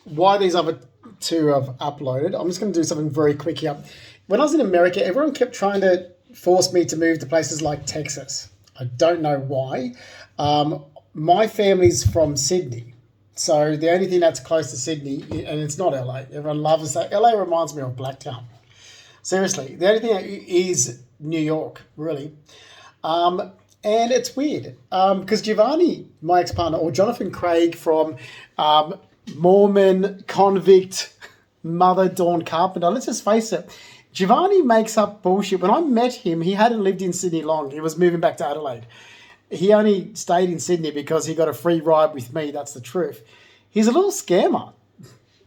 why these other two have uploaded. I'm just going to do something very quick here. When I was in America, everyone kept trying to force me to move to places like Texas. I don't know why. My family's from Sydney. So the only thing that's close to Sydney, and it's not LA. Everyone loves to say LA reminds me of Blacktown. Seriously, the only thing is New York, really. And it's weird because Giovanni, my ex-partner, or Jonathan Craig from Mormon convict mother Dawn Carpenter, let's just face it, Giovanni makes up bullshit. When I met him, he hadn't lived in Sydney long. He was moving back to Adelaide. He only stayed in Sydney because he got a free ride with me. That's the truth. He's a little scammer.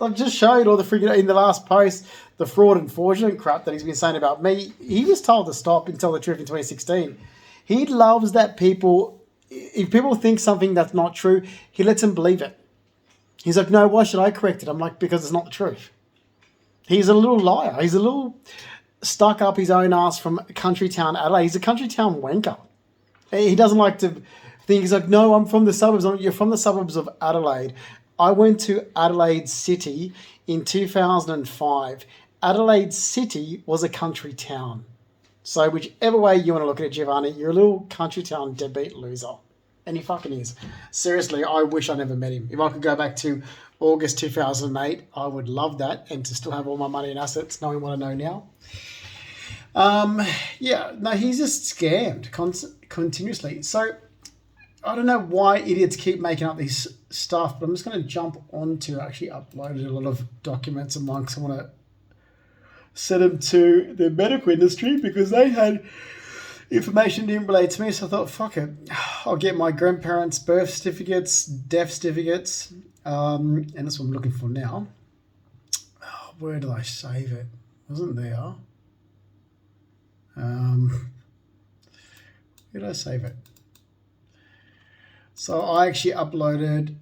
I've just showed all the freaking, in the last post, the fraud and fraudulent crap that he's been saying about me. He was told to stop and tell the truth in 2016. He loves that people, if people think something that's not true, he lets them believe it. He's like, no, why should I correct it? I'm like, because it's not the truth. He's a little liar. He's a little stuck up his own ass from country town Adelaide. He's a country town wanker. He doesn't like to think, he's like, no, I'm from the suburbs. You're from the suburbs of Adelaide. I went to Adelaide City in 2005. Adelaide City was a country town. So whichever way you want to look at it, Giovanni, you're a little country town deadbeat loser. And he fucking is. Seriously, I wish I never met him. If I could go back to August 2008, I would love that, and to still have all my money and assets, knowing what I know now. Yeah, no, he's just scammed continuously. So I don't know why idiots keep making up these stuff, but I'm just going to jump on to actually uploaded a lot of documents of mine because I want to send them to the medical industry because they had information didn't relate to me. So I thought, fuck it, I'll get my grandparents' birth certificates, death certificates, and that's what I'm looking for now. Oh, where did I save it? Wasn't there? Where did I save it? So I actually uploaded,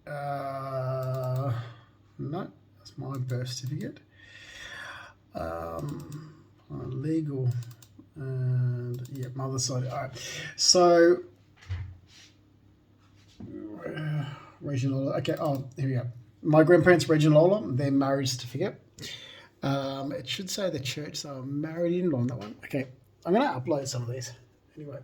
no, that's my birth certificate. Legal, and yeah, mother side. All right. So, Reginald, okay, oh, here we go. My grandparents, Reginald, their marriage certificate. It should say the church, so I'm married in law on that one. Okay, I'm going to upload some of these anyway.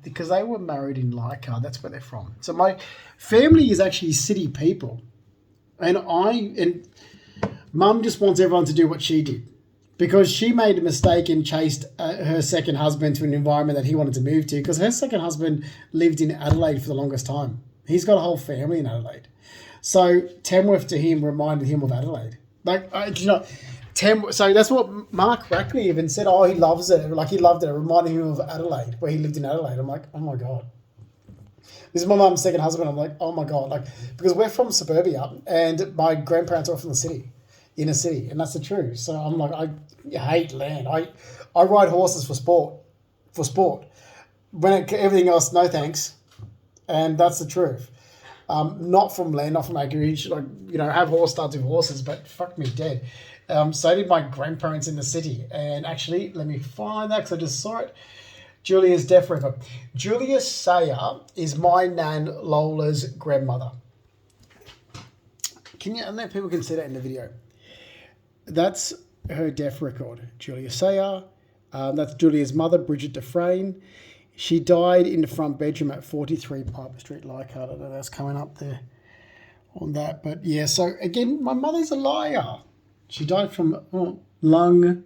Because they were married in Leichhardt, that's where they're from. So my family is actually city people, and Mum just wants everyone to do what she did because she made a mistake and chased her second husband to an environment that he wanted to move to because her second husband lived in Adelaide for the longest time. He's got a whole family in Adelaide. So Tamworth to him reminded him of Adelaide. So that's what Mark Rackley even said. Oh, he loves it. Like he loved it. It reminded him of Adelaide, where he lived in Adelaide. I'm like, oh my God. This is my mum's second husband. I'm like, oh my God. Like, because we're from suburbia and my grandparents are from the city, inner city. And that's the truth. So I'm like, I hate land. I ride horses for sport. Everything else, no thanks. And that's the truth. Not from land, not from acreage. Like, have horse studs with horses, but fuck me dead. So did my grandparents in the city. And actually, let me find that because I just saw it. Julia's death record. Julia Sayer is my nan Lola's grandmother. And then people can see that in the video. That's her death record. Julia Sayer. That's Julia's mother, Bridget Dufresne. She died in the front bedroom at 43 Piper Street, Leichhardt. I don't know that's coming up there on that. But yeah, so again, my mother's a liar. She died from lung,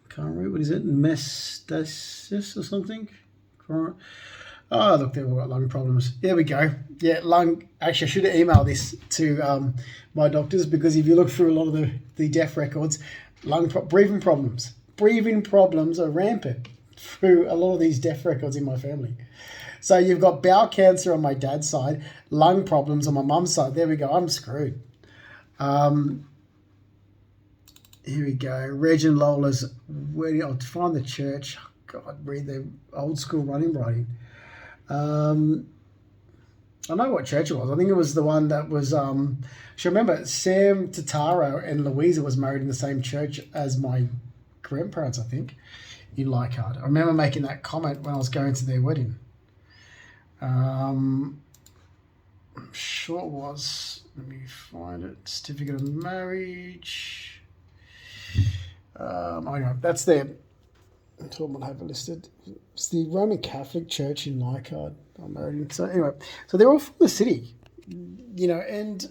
can't read, what is it, metastasis or something? Oh, look, they've all got lung problems. There we go. Yeah, lung. Actually, I should have emailed this to my doctors because if you look through a lot of the death records, breathing problems are rampant through a lot of these death records in my family. So you've got bowel cancer on my dad's side, lung problems on my mum's side. There we go. I'm screwed. Here we go. Reg and Lola's wedding. I'll find the church. God, read the old school writing. I know what church it was. I think it was the one that was. She remember Sam Tataro and Louisa was married in the same church as my grandparents. I think in Leichhardt. I remember making that comment when I was going to their wedding. I'm sure it was. Let me find it. Certificate of marriage. I know that's there. I might have it listed. It's the Roman Catholic Church in Leichhardt. I'm married in. So anyway, so they're all from the city, and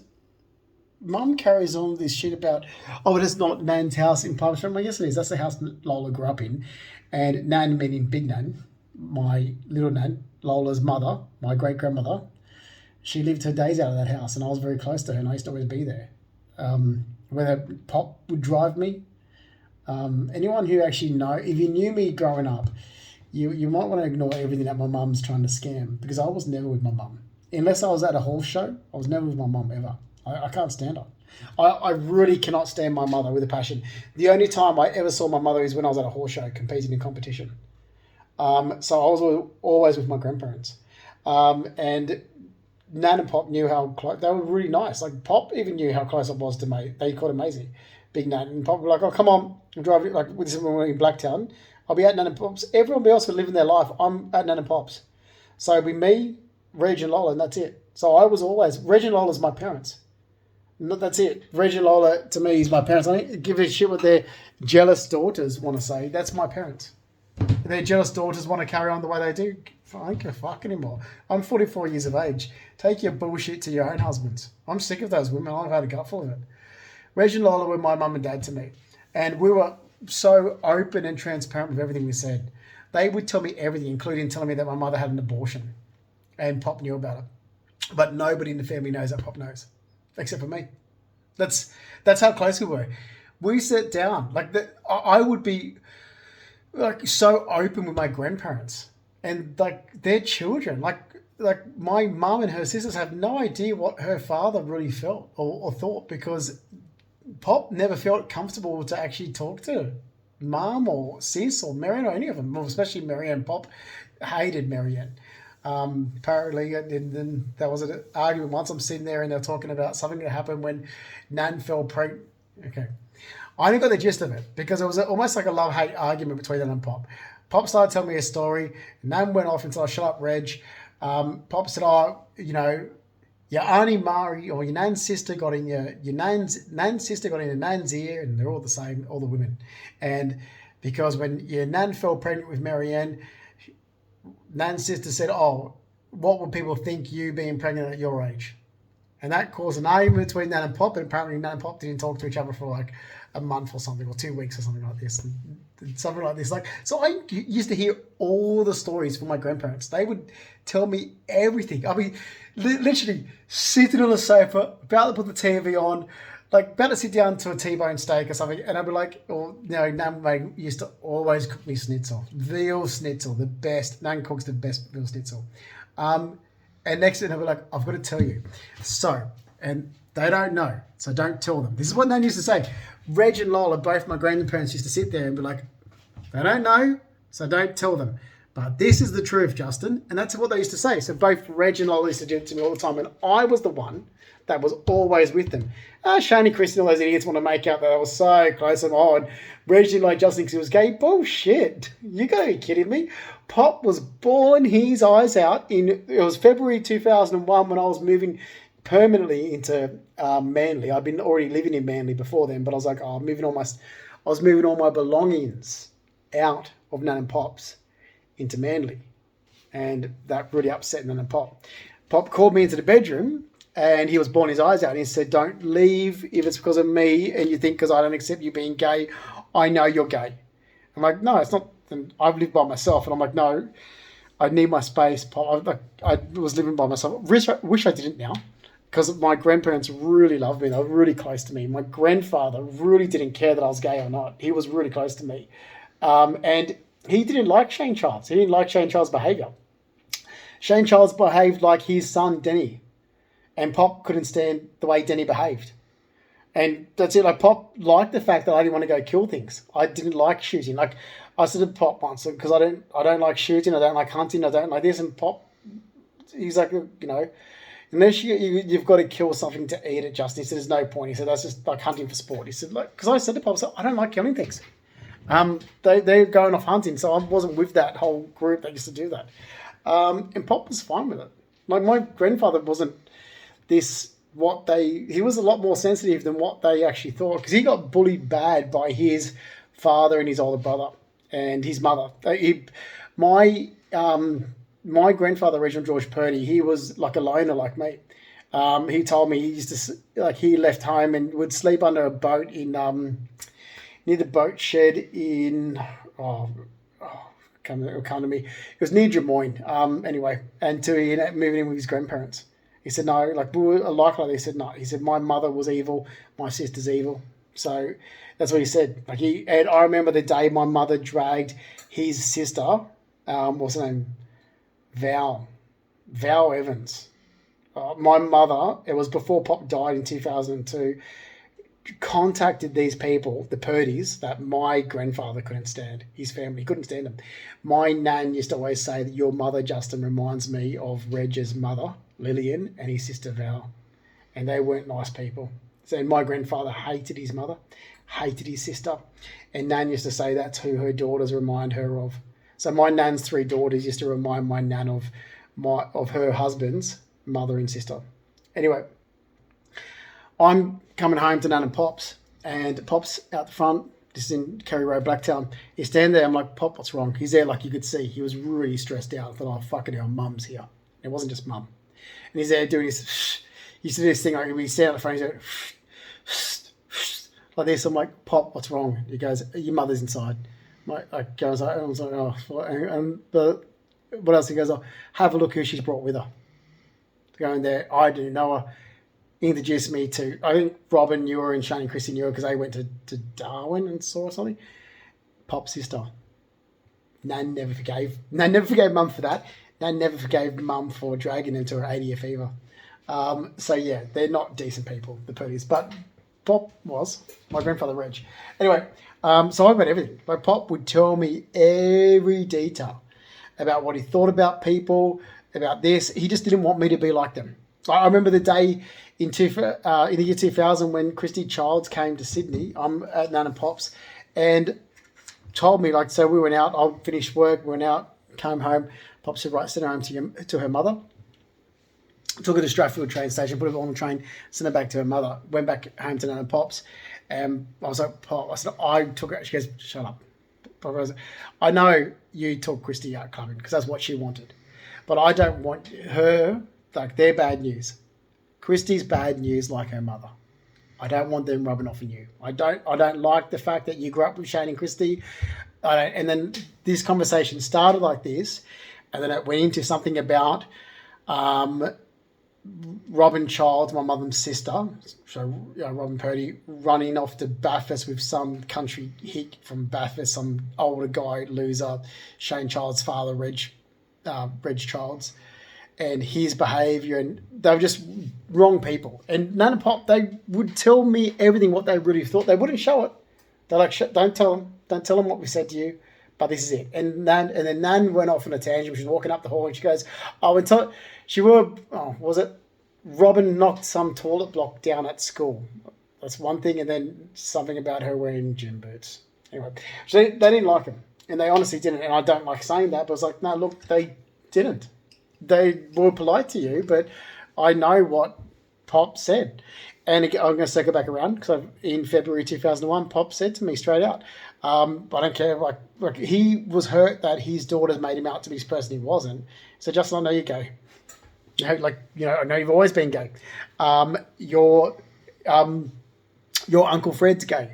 Mum carries on this shit about, oh, it is not Nan's house in Palm Street. Well, yes, it is. That's the house Lola grew up in, and Nan meaning Big Nan, my little Nan, Lola's mother, my great grandmother. She lived her days out of that house, and I was very close to her, and I used to always be there. Whether Pop would drive me. Anyone who actually if you knew me growing up, you might want to ignore everything that my mum's trying to scam, because I was never with my mum. Unless I was at a horse show, I was never with my mum ever. I can't stand her. I really cannot stand my mother with a passion. The only time I ever saw my mother is when I was at a horse show competing in competition. So I was always with my grandparents. And Nan and Pop knew how close, they were really nice. Like Pop even knew how close I was to May. They called her Maisie. Big Nan, and Pop were like, oh, come on, I'm driving, like, with this when we're in Blacktown, I'll be at Nan and Pop's. Everyone else would live in their life. I'm at Nan and Pop's. So it'd be me, Reg and Lola, and that's it. So I was always, Reg and Lola's my parents. That's it. Reg and Lola, to me, is my parents. I don't give a shit what their jealous daughters want to say. That's my parents. If their jealous daughters want to carry on the way they do, I don't give a fuck anymore. I'm 44 years of age. Take your bullshit to your own husbands. I'm sick of those women. I've had a gutful of it. Reg and Lola were my mum and dad to me. And we were so open and transparent with everything we said. They would tell me everything, including telling me that my mother had an abortion. And Pop knew about it. But nobody in the family knows that Pop knows. Except for me. That's how close we were. We sat down. I would be so open with my grandparents. And their children. Like my mum and her sisters have no idea what her father really felt or thought, because Pop never felt comfortable to actually talk to Mum or Sis or Marianne or any of them. Well, especially Marianne. Pop hated Marianne. Apparently, and then there was an argument once. I'm sitting there and they're talking about something that happened when Nan fell pregnant. Okay. I only got the gist of it because it was almost like a love-hate argument between Nan and Pop. Pop started telling me a story. Nan went off and said, shut up, Reg. Pop said, your Auntie Mari or your Nan's sister got in your Nan's sister got in your Nan's ear, and they're all the same, all the women. And because when your Nan fell pregnant with Marianne, Nan's sister said, oh, what would people think you being pregnant at your age? And that caused an argument between Nan and Pop, and apparently Nan and Pop didn't talk to each other for like a month or something, or 2 weeks or something like this. And something like this. So I used to hear all the stories from my grandparents. They would tell me everything. I mean, literally sitting on the sofa, about to put the TV on, about to sit down to a T-bone steak or something, and I'd be like, Nan used to always cook me schnitzel. Veal schnitzel, the best. Nan cooks the best veal schnitzel. And next thing, I'd be like, I've got to tell you. So, and they don't know, so don't tell them. This is what Nan used to say. Reg and Lola, both my grandparents, used to sit there and be like, they don't know, so don't tell them. But this is the truth, Justin. And that's what they used to say. So both Reg and Lola used to do it to me all the time. And I was the one that was always with them. Shane and Chris and all those idiots want to make out that I was so close and on. Reg didn't like Justin because he was gay. Bullshit. You got to be kidding me. Pop was bawling his eyes out. It was February 2001 when I was moving permanently into Manly. I'd been already living in Manly before then, but I was like, I was moving all my belongings out of Nan and Pop's into Manly, and that really upset Nan and Pop. Pop called me into the bedroom, and he was bawling his eyes out, and he said, don't leave if it's because of me, and you think because I don't accept you being gay, I know you're gay. I'm like, no, it's not. And I've lived by myself, and I'm like, no, I need my space, Pop. I was living by myself. Wish I didn't now, because my grandparents really loved me. They were really close to me. My grandfather really didn't care that I was gay or not. He was really close to me. And he didn't like Shane Charles. He didn't like Shane Charles' behaviour. Shane Charles behaved like his son, Denny. And Pop couldn't stand the way Denny behaved. And that's it. Pop liked the fact that I didn't want to go kill things. I didn't like shooting. I said to Pop once, because I don't like shooting, I don't like hunting, I don't like this. And Pop, he's like, unless you've got to kill something to eat it, Justin. He said, there's no point. He said, that's just like hunting for sport. He said, because I said to Pop, I don't like killing things. They're going off hunting, so I wasn't with that whole group that used to do that. And Pop was fine with it. My grandfather wasn't he was a lot more sensitive than what they actually thought, because he got bullied bad by his father and his older brother and his mother. My grandfather, Reginald George Purdy, he was like a loner like me. He told me he used to, like, he left home and would sleep under a boat in near the boat shed in it'll come to me. It was near Drummoyne. Anyway, and to he ended up moving in with his grandparents. He said no, like we were like that. He said no. He said my mother was evil, my sister's evil. So that's what he said. And I remember the day my mother dragged his sister. What's her name? Val Evans. My mother, it was before Pop died in 2002, contacted these people, the Purdys, that my grandfather couldn't stand. His family couldn't stand them. My nan used to always say that your mother, Justin, reminds me of Reg's mother, Lillian, and his sister, Val. And they weren't nice people. So my grandfather hated his mother, hated his sister. And nan used to say that's who her daughters remind her of. So my nan's 3 daughters used to remind my nan of her husband's mother and sister. Anyway, I'm coming home to Nan and Pops, and Pops out the front, just in Kerry Road, Blacktown. He's standing there. I'm like, Pop, what's wrong? He's there, like you could see. He was really stressed out. I thought, oh, fucking hell, Mum's here. It wasn't just Mum. And he's there doing this, he used to do this thing, like we stand out the front, he's like this. I'm like, Pop, what's wrong? He goes, your mother's inside. I was like, oh, but what else? He goes, oh, have a look who she's brought with her. Going there, I didn't know her. Introduced me to, I think Robin knew her and Shane and Chrissy knew her because they went to Darwin and saw something. Pop's sister. Nan never forgave Mum for that. Nan never forgave Mum for dragging them to her 80th fever. So yeah, they're not decent people, the Purdy's. But Pop was, my grandfather Reg. Anyway, so I've got everything. Like Pop would tell me every detail about what he thought about people, about this. He just didn't want me to be like them. I remember the day in the year 2000 when Christy Childs came to Sydney. I'm at Nan and Pop's, and told me, like, so we went out. I finished work, went out, came home. Pop said, right, send her home to her mother. Took her to Strathfield train station, put her on the train, sent her back to her mother. Went back home to Nan and Pop's. I was like, Pop, I said, I took her. She goes, shut up. Pop goes, I know you took Christy out clubbing because that's what she wanted. But I don't want her, like, they're bad news. Christy's bad news like her mother. I don't want them rubbing off on you. I don't like the fact that you grew up with Shane and Christy. And then this conversation started like this, and then it went into something about Robin Childs, my mother's sister, so Robin Purdy, running off to Bathurst with some country hick from Bathurst, some older guy, loser, Shane Childs' father, Reg Childs, and his behaviour, and they were just wrong people. And Nan and Pop, they would tell me everything, what they really thought. They wouldn't show it. They're like, don't tell them what we said to you, but this is it. And then Nan went off on a tangent. She was walking up the hall and she goes, was it Robin knocked some toilet block down at school? That's one thing. And then something about her wearing gym boots. Anyway, so they didn't like him. And they honestly didn't. And I don't like saying that, but it's like, no, look, they didn't. They were polite to you, but I know what Pop said. And I'm going to circle back around because in February 2001, Pop said to me straight out, I don't care. Like he was hurt that his daughters made him out to be this person he wasn't. So Justin, I know you're gay. I know you've always been gay. Your Uncle Fred's gay.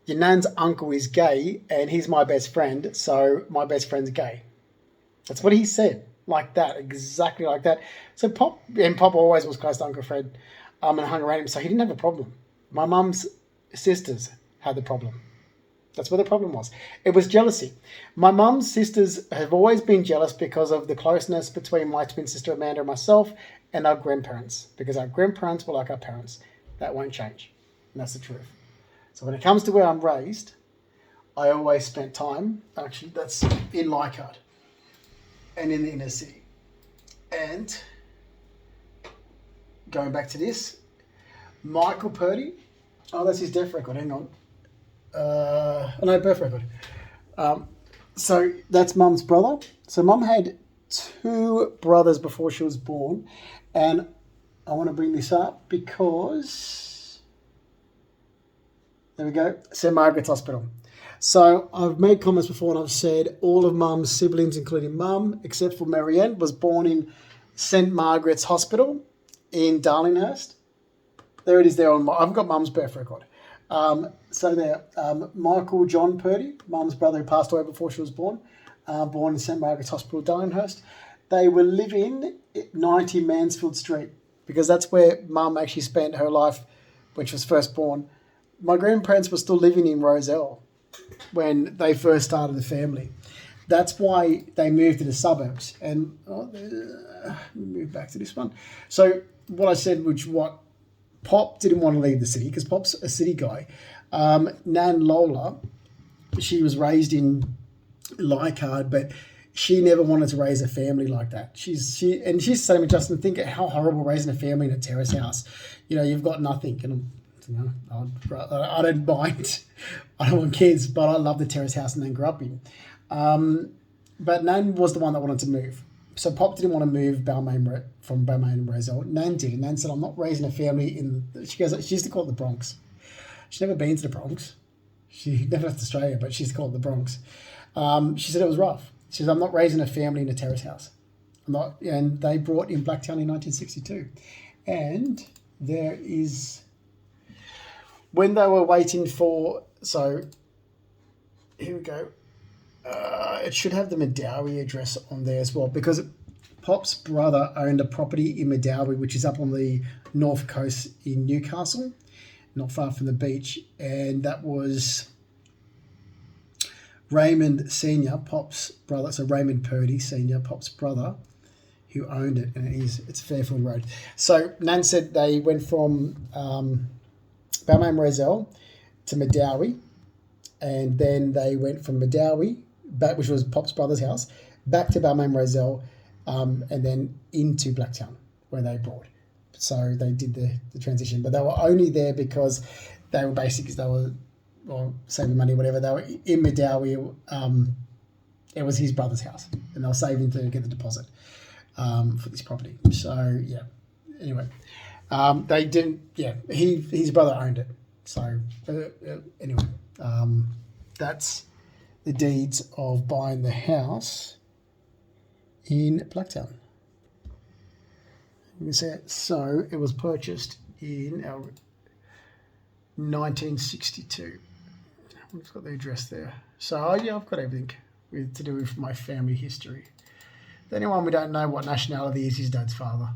Your nan's uncle is gay, and he's my best friend, so my best friend's gay. That's what he said, like that, exactly like that. So Pop always was close to Uncle Fred, and hung around him, so he didn't have a problem. My mum's sisters had the problem. That's where the problem was. It was jealousy. My mum's sisters have always been jealous because of the closeness between my twin sister Amanda and myself and our grandparents, because our grandparents were like our parents. That won't change, and that's the truth. So when it comes to where I'm raised, I always spent time, actually, that's in Leichhardt and in the inner city. And going back to this, Michael Purdy, that's his death record, hang on. No, birth record. So that's Mum's brother. So Mum had 2 brothers before she was born, and I want to bring this up because there we go, St Margaret's Hospital. So I've made comments before and I've said all of Mum's siblings, including Mum, except for Marianne, was born in St Margaret's Hospital in Darlinghurst. There it is there on I've got Mum's birth record. So there, Michael John Purdy, Mum's brother who passed away before she was born in St Margaret's Hospital, Darlinghurst. They were living at 90 Mansfield Street because that's where Mum actually spent her life when she was first born. My grandparents were still living in Roselle when they first started the family. That's why they moved to the suburbs. And move back to this one. So what I said, which what Pop didn't want to leave the city because Pop's a city guy. Nan Lola, she was raised in Leichhardt, but she never wanted to raise a family like that. She's saying to me, Justin, think how horrible raising a family in a terrace house. You know, you've got nothing. And I don't mind. I don't want kids, but I love the terrace house Nan grew up in. But Nan was the one that wanted to move. So Pop didn't want to move from Balmain and Roselle. Nan did. And Nan said, I'm not raising a family in... She used to call it the Bronx. She's never been to the Bronx. She never left Australia, but she used to call it the Bronx. She said it was rough. She said, I'm not raising a family in a terrace house. And they brought in Blacktown in 1962. And there is... When they were waiting for... So, here we go. It should have the Medowie address on there as well because Pop's brother owned a property in Medowie, which is up on the north coast in Newcastle, not far from the beach. And that was Raymond Sr., Pop's brother. So Raymond Purdy Sr., Pop's brother, who owned it. And it's Fairfield Road. So Nan said they went from Balmain Roselle to Medowie. And then they went from Medowie, back, which was Pop's brother's house, back to Balmain Roselle, and then into Blacktown, where they brought. So they did the transition. But they were only there because they were saving money, whatever. They were in Medowie. It was his brother's house, and they were saving to get the deposit for this property. So, yeah. Anyway, they didn't, his brother owned it. So, anyway. That's the deeds of buying the house in Blacktown. You can see it. So it was purchased in 1962. I've got the address there. So I've got everything to do with my family history. Anyone we don't know what nationality is his dad's father.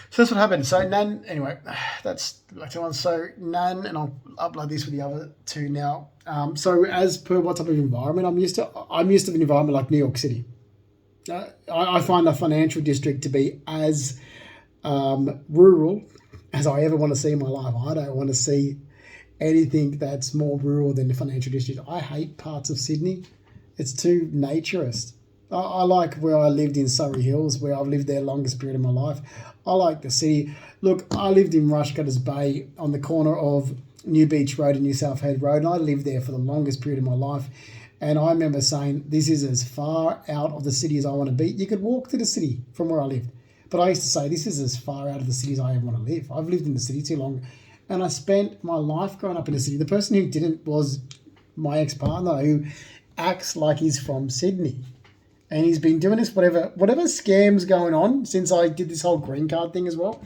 So that's what happened. So Nan, anyway, that's like the one. So Nan, and I'll upload this with the other two now. So as per what type of environment I'm used to an environment like New York City. I find the financial district to be as rural as I ever want to see in my life. I don't want to see anything that's more rural than the financial district. I hate parts of Sydney. It's too naturist. I like where I lived in Surrey Hills, where I've lived there the longest period of my life. I like the city. Look, I lived in Rushcutters Bay on the corner of New Beach Road and New South Head Road, and I lived there for the longest period of my life. And I remember saying, this is as far out of the city as I want to be. You could walk to the city from where I lived. But I used to say, this is as far out of the city as I ever want to live. I've lived in the city too long. And I spent my life growing up in the city. The person who didn't was my ex-partner, who acts like he's from Sydney. And he's been doing this, whatever scam's going on since I did this whole green card thing as well.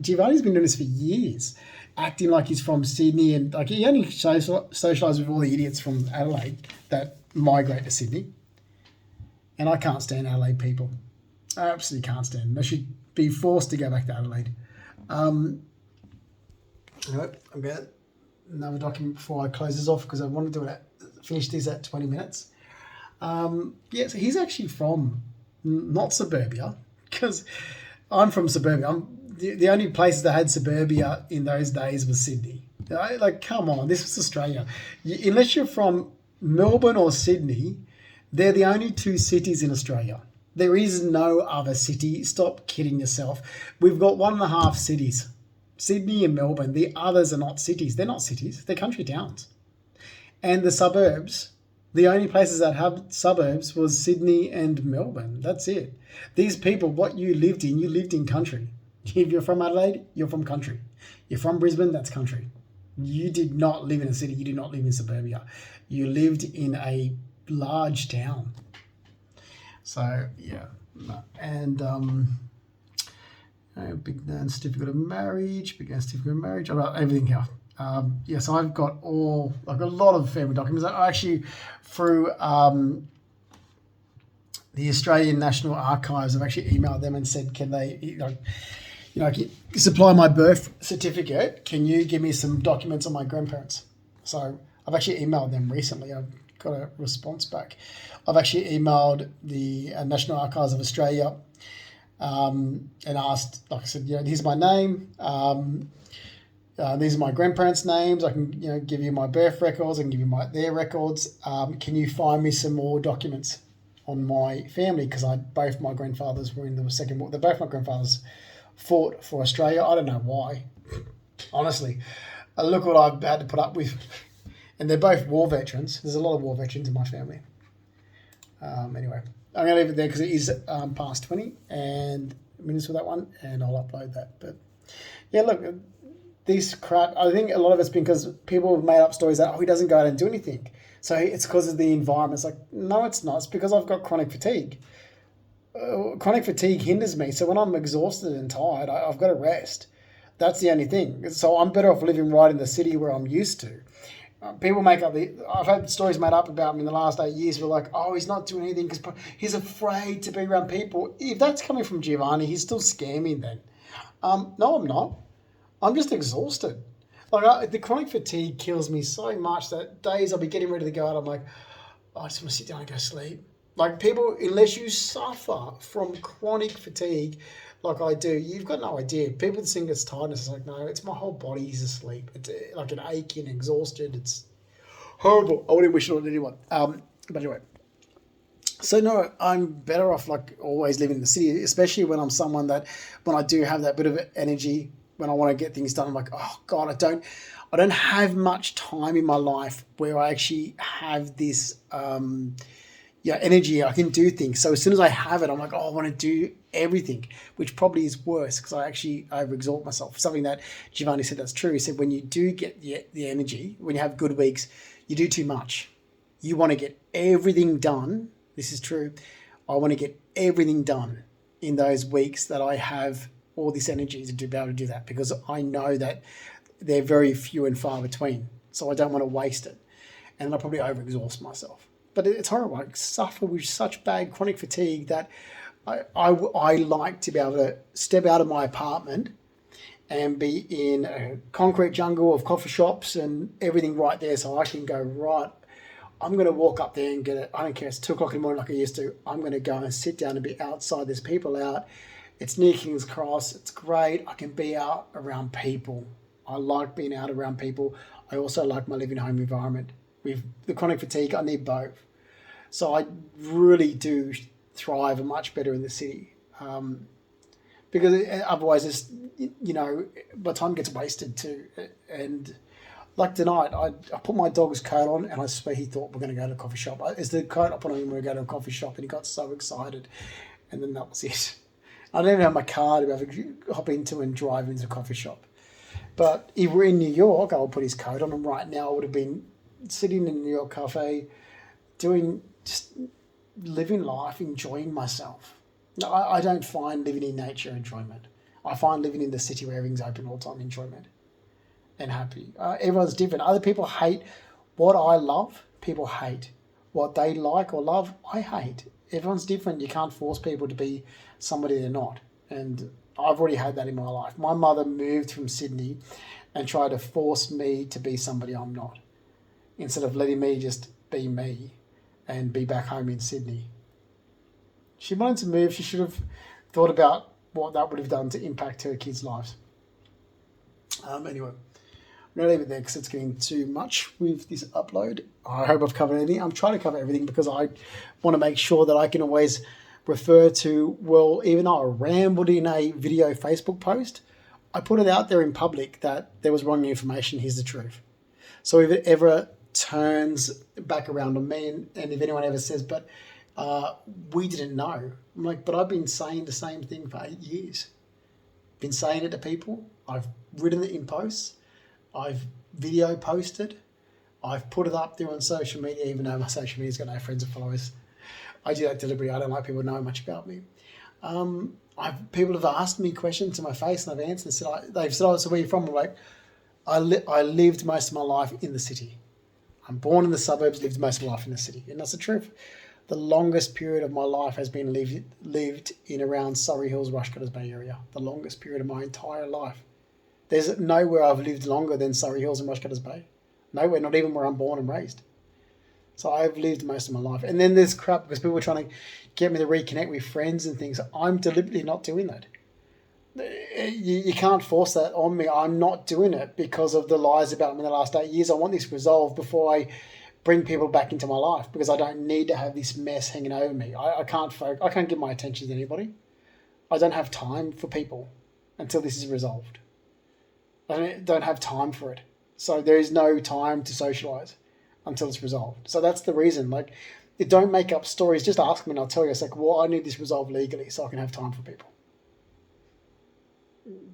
Giovanni's been doing this for years, acting like he's from Sydney, and like he only socialises with all the idiots from Adelaide that migrate to Sydney. And I can't stand Adelaide people. I absolutely can't stand them. They should be forced to go back to Adelaide. Anyway, I'm going to another document before I close this off because I want to finish this at 20 minutes. So he's actually from not suburbia, because I'm from suburbia. The only places that had suburbia in those days was Sydney. Like, come on, this was Australia. Unless you're from Melbourne or Sydney, they're the only two cities in Australia. There is no other city. Stop kidding yourself. We've got 1.5 cities, Sydney and Melbourne. The others are not cities. They're not cities. They're country towns. And the suburbs The only places that have suburbs was Sydney and Melbourne. That's it. These people, what you lived in country. If you're from Adelaide, you're from country. You're from Brisbane, that's country. You did not live in a city. You did not live in suburbia. You lived in a large town. So, yeah. And big certificate of marriage, I've got everything here. So I've got a lot of family documents. I actually, through the Australian National Archives, I've actually emailed them and said, can they, supply my birth certificate? Can you give me some documents on my grandparents? So I've actually emailed them recently. I've got a response back. I've actually emailed the National Archives of Australia and asked, like I said, here's my name. These are my grandparents' names. I can, give you my birth records. I can give you their records. Can you find me some more documents on my family? Because both my grandfathers were in the Second War. Both my grandfathers fought for Australia. I don't know why. Honestly, look what I've had to put up with. And they're both war veterans. There's a lot of war veterans in my family. Anyway, I'm going to leave it there because it is past 20 and minutes for that one, and I'll upload that. But yeah, look, this crap, I think a lot of it's because people have made up stories that, he doesn't go out and do anything. So it's because of the environment. It's like, no, it's not. It's because I've got chronic fatigue. Chronic fatigue hinders me. So when I'm exhausted and tired, I've got to rest. That's the only thing. So I'm better off living right in the city where I'm used to. People make up I've had stories made up about me in the last 8 years. We're like, he's not doing anything because he's afraid to be around people. If that's coming from Giovanni, he's still scamming then. No, I'm not. I'm just exhausted. Like the chronic fatigue kills me so much that days I'll be getting ready to go out, I'm like, I just want to sit down and go sleep. Like people, unless you suffer from chronic fatigue like I do, you've got no idea. People think it's tiredness. It's like, no, it's my whole body's asleep. It's like an aching, exhausted. It's horrible. I wouldn't wish it on anyone. But anyway. So no, I'm better off like always living in the city, especially when I'm someone that when I do have that bit of energy, when I want to get things done, I'm like, oh God, I don't have much time in my life where I actually have this energy. I can do things. So as soon as I have it, I'm like, I want to do everything, which probably is worse because I actually overexalt myself. Something that Giovanni said that's true. He said when you do get the energy, when you have good weeks, you do too much. You want to get everything done. This is true. I want to get everything done in those weeks that I have all this energy to be able to do that, because I know that they're very few and far between. So I don't want to waste it. And I probably overexhaust myself. But it's horrible. I suffer with such bad chronic fatigue that I like to be able to step out of my apartment and be in a concrete jungle of coffee shops and everything right there, so I can go, right, I'm going to walk up there and get it. I don't care. It's 2 o'clock in the morning like I used to. I'm going to go and sit down and be outside. There's people out. It's near King's Cross. It's great. I can be out around people. I like being out around people. I also like my living home environment. With the chronic fatigue, I need both. So I really do thrive much better in the city. Because otherwise, it's, my time gets wasted too. And like tonight, I put my dog's coat on and I swear he thought we're going to go to a coffee shop. It's the coat I put on when we go to a coffee shop, and he got so excited. And then that was it. I didn't even have my car to be able to hop into and drive into a coffee shop. But if we're in New York, I would put his coat on, and right now I would have been sitting in a New York cafe just living life, enjoying myself. No, I don't find living in nature enjoyment. I find living in the city where everything's open all the time enjoyment and happy. Everyone's different. Other people hate what I love. People hate what they like or love. I hate. Everyone's different. You can't force people to be somebody they're not. And I've already had that in my life. My mother moved from Sydney and tried to force me to be somebody I'm not, instead of letting me just be me and be back home in Sydney. She wanted to move. She should have thought about what that would have done to impact her kids' lives. Anyway, I'm going to leave it there because it's getting too much with this upload. I hope I've covered anything. I'm trying to cover everything because I want to make sure that I can always refer to, well, even though I rambled in a video Facebook post, I put it out there in public that there was wrong information. Here's the truth. So if it ever turns back around on me. And if anyone ever says, but we didn't know. I'm like, but I've been saying the same thing for 8 years. Been saying it to people. I've written it in posts. I've video posted. I've put it up there on social media, even though my social media's got no friends or followers. I do that deliberately. I don't like people knowing much about me. People have asked me questions to my face and I've answered. They've said, "Oh, so where are you from?" I'm like, I lived most of my life in the city. I'm born in the suburbs, lived most of my life in the city. And that's the truth. The longest period of my life has been lived in around Surrey Hills, Rushcutters Bay area. The longest period of my entire life. There's nowhere I've lived longer than Surrey Hills and Rushcutters Bay. Nowhere, not even where I'm born and raised. So I've lived most of my life. And then there's crap because people are trying to get me to reconnect with friends and things. I'm deliberately not doing that. You can't force that on me. I'm not doing it because of the lies about me in the last 8 years. I want this resolved before I bring people back into my life because I don't need to have this mess hanging over me. I can't give my attention to anybody. I don't have time for people until this is resolved. I don't have time for it. So there is no time to socialise until it's resolved. So that's the reason. Like, don't make up stories. Just ask me and I'll tell you. It's like, well, I need this resolved legally so I can have time for people.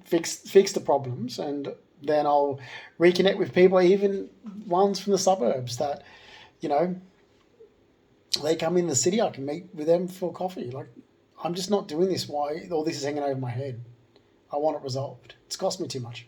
Fix the problems, and then I'll reconnect with people, even ones from the suburbs that, they come in the city. I can meet with them for coffee. Like, I'm just not doing this. Why all this is hanging over my head? I want it resolved. It's cost me too much.